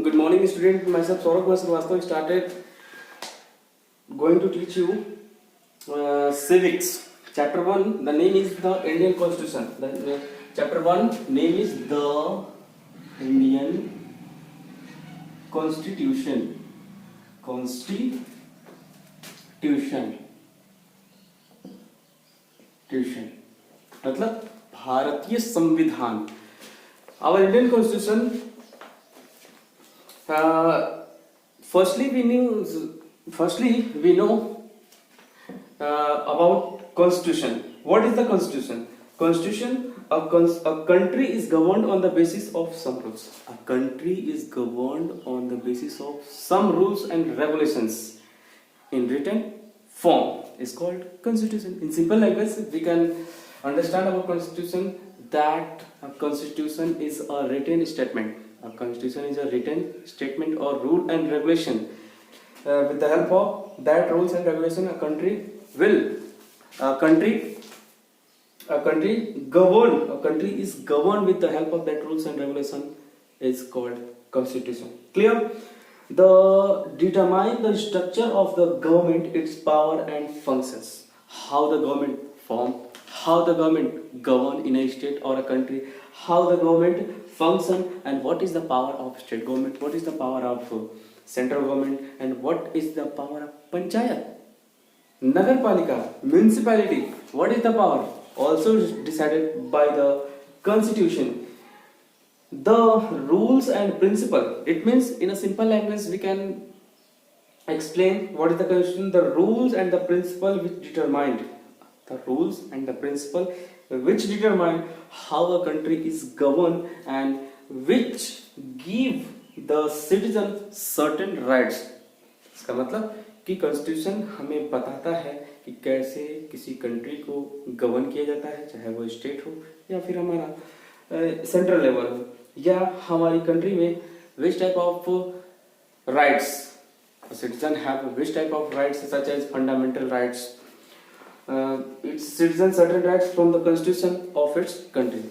Good morning, student. Myself Saurabh Srivastava started going to teach you civics. Chapter 1, the name is the Indian Constitution. Chapter 1, name is the Indian Constitution. Constitution. मतलब भारतीय संविधान. Our Indian Constitution. Firstly, we know about Constitution. What is the Constitution? Constitution, a country is governed on the basis of some rules. A country is governed on the basis of some rules and regulations in written form is called Constitution. In simple language, we can understand about Constitution that a Constitution is a written statement. A Constitution is a written statement or rule and regulation. With the help of that rules and regulation, a country is governed with the help of that rules and regulation is called Constitution. Clear? Determine the structure of the government, its power and functions. How the government form, how the government govern in a state or a country, how the government function, and what is the power of state government, what is the power of central government, and what is the power of panchayat, nagarpalika, municipality, what is the power, also decided by the constitution. The rules and principle, it means in a simple language we can explain what is the constitution. The rules and the principle which determine how a country is governed and which give the citizen certain rights. इसका मतलब कि constitution हमें बताता है कि कैसे किसी country को गवर्न किया जाता है, चाहे वो स्टेट हो या फिर हमारा सेंट्रल लेवल हो, या हमारी कंट्री में which type of rights a citizen have, which type of rights such as fundamental rights. Its citizen certain rights from the constitution of its country.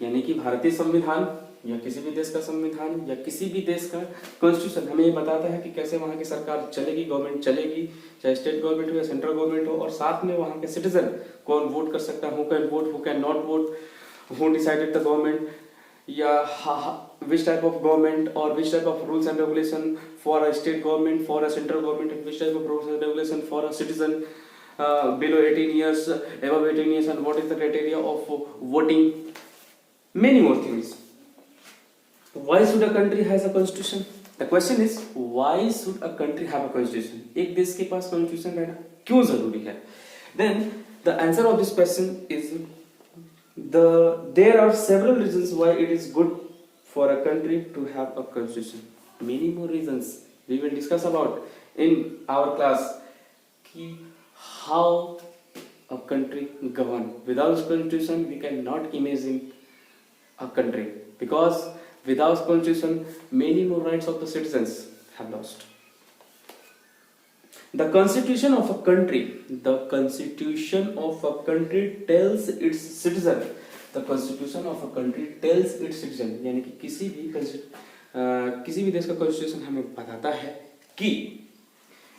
यानी कि भारतीय संविधान या किसी भी देश का संविधान या किसी भी देश का कॉन्स्टिट्यूशन हमें ये बताता है कि कैसे वहाँ की सरकार चलेगी, गवर्नमेंट चलेगी, चाहे स्टेट गवर्नमेंट हो या सेंट्रल गवर्नमेंट हो, और साथ में वहाँ के सिटीजन कौन वोट कर सकता है, who can vote, who can not vote, who decided the government, या which type of government or which type of rules and regulation for a state government, for a central government, and which type of rules and regulation for a citizen below 18 years, above 18 years, and what is the criteria of voting, many more things. Why should a country has a constitution? The question is, why should a country have a constitution? एक देश के पास constitution रहना क्यों जरूरी है? Then the answer of this question is there are several reasons why it is good for a country to have a constitution. Many more reasons we will discuss about in our class. How a country govern. Without constitution, we cannot imagine a country, because without constitution, many more rights of the citizens have lost. The constitution of a country tells its citizen. The constitution of a country tells its citizen. यानी कि किसी भी देश का constitution हमें बताता है कि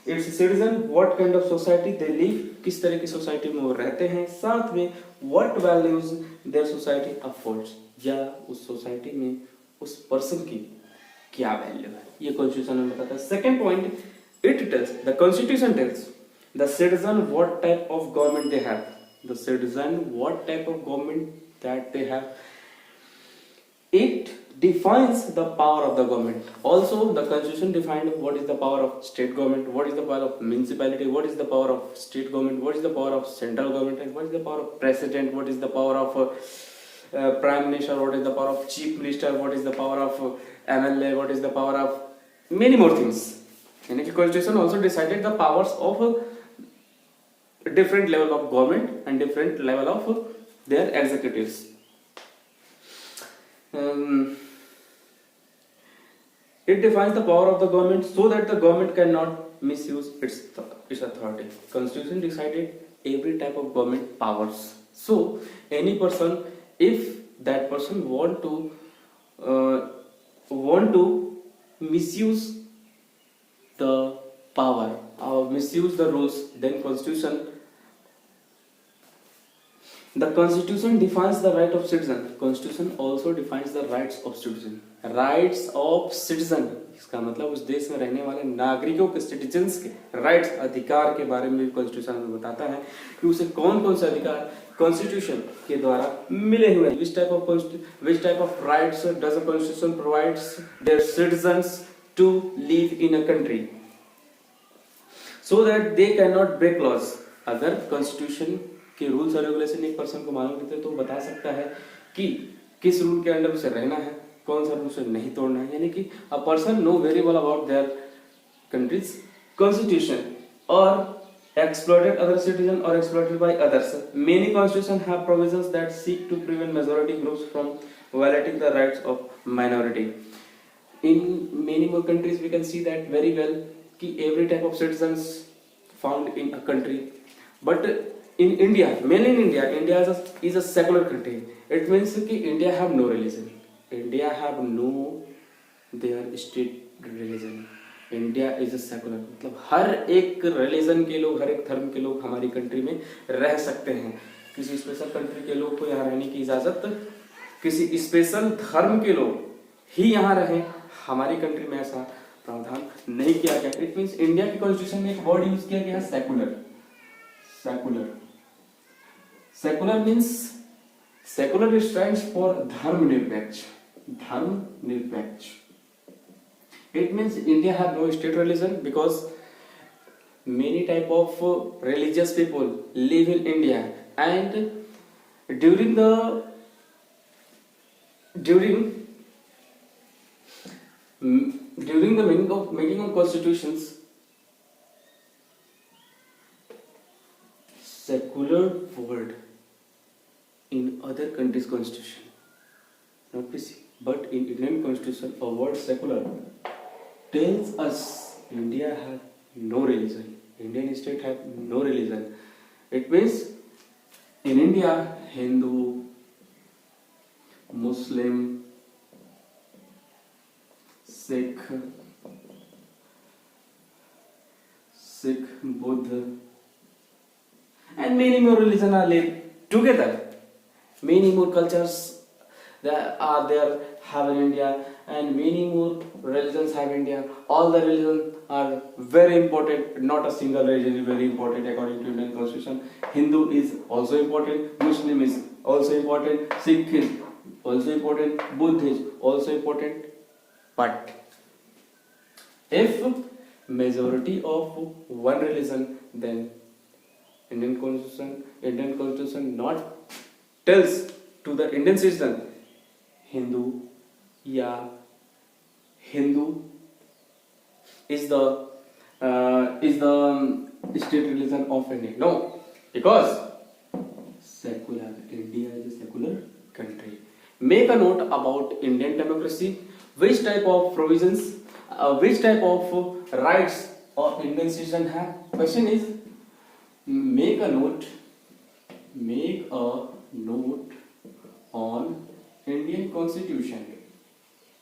its citizen what kind of society they live, किस तरह की सोसाइटी में वो रहते हैं, साथ में what values their society affords, या उस सोसाइटी में उस पर्सन की क्या वैल्यू है, ये कॉन्स्टिट्यूशन में बताता है. Second point, it tells, the constitution tells the citizen what type of government they have, the citizen what type of government that they have. It defines the power of the government. Also, the constitution defined what is the power of state government, what is the power of municipality, what is the power of state government, what is the power of central government, and what is the power of president, what is the power of prime minister, what is the power of chief minister, what is the power of MLA, what is the power of many more things. And the constitution also decided the powers of a different level of government and different level of their executives. It defines the power of the government so that the government cannot misuse its authority. Constitution decided every type of government powers. So any person, if that person want to want to misuse the power or misuse the rules, then the constitution defines the right of citizen. Constitution also defines the rights of citizen. Rights of citizen इसका मतलब उस देश में रहने वाले नागरिकों के, citizens के राइट्स, अधिकार के बारे में भी कॉन्स्टिट्यूशन हमें बताता है कि उसे कौन कौन से अधिकार कॉन्स्टिट्यूशन के द्वारा मिले हुए हैं. which type of rights does the constitution provides their citizens to live in a country so that they cannot break laws. अगर कॉन्स्टिट्यूशन के रूल्स और रेगुलेशन एक पर्सन को मालूम रहते तो बता सकता है कि किस रूल के अंडर उसे रहना है, कौन सा रूल उसे नहीं तोड़ना है. यानी कि a person know very well about their countries constitution और exploited other citizens or exploited by others. Many constitutions have provisions that seek to prevent majority groups from violating the rights of minority. In many more countries we can see that very well कि every type of citizens found in a country, but in India, mainly in India is a secular country. It means कि India have no religion. India have no their state religion. India is a secular, मतलब हर एक religion के लोग, हर एक धर्म के लोग हमारी कंट्री में रह सकते हैं. किसी स्पेशल कंट्री के लोग को यहाँ रहने की इजाजत, किसी स्पेशल धर्म के लोग ही यहाँ रहें, हमारी कंट्री में ऐसा प्रावधान नहीं किया गया. इट मींस इंडिया की कॉन्स्टिट्यूशन में एक वर्ड यूज किया गया है secular. Secular means secular stands for धर्मनिरपेक्ष. धर्मनिरपेक्ष. It means India have no state religion because many type of religious people live in India, and during the making of constitutions, secular word in other countries' constitution, not PC, but in Indian constitution a word secular tells us India have no religion. Indian state have no religion. It means in India Hindu, Muslim, Sikh, Buddha and many more religions are live together. Many more cultures that are there have in India, and many more religions have India. All the religions are very important. Not a single religion is very important according to Indian constitution. Hindu is also important, Muslim is also important, Sikh is also important, Buddha is also important. But if majority of one religion, then Indian constitution not tells to the Indian citizen Hindu is the state religion of India. No, because secular India is a secular country. Make a note about Indian democracy. Which type of provisions, which type of rights of Indian citizen have? Question is, make a note on Indian Constitution.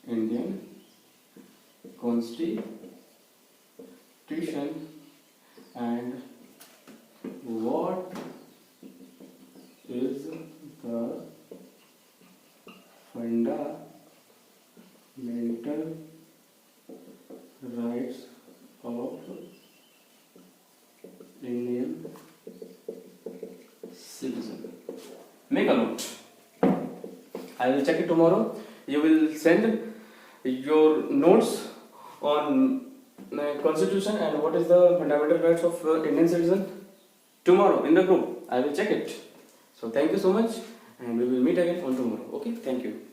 Indian Constitution and what is the fundamental rights of Indian citizen. Make a note. I will check it tomorrow. You will send your notes on constitution and what is the fundamental rights of Indian citizen tomorrow in the group. I will check it. So thank you so much, and we will meet again on tomorrow. Okay, thank you.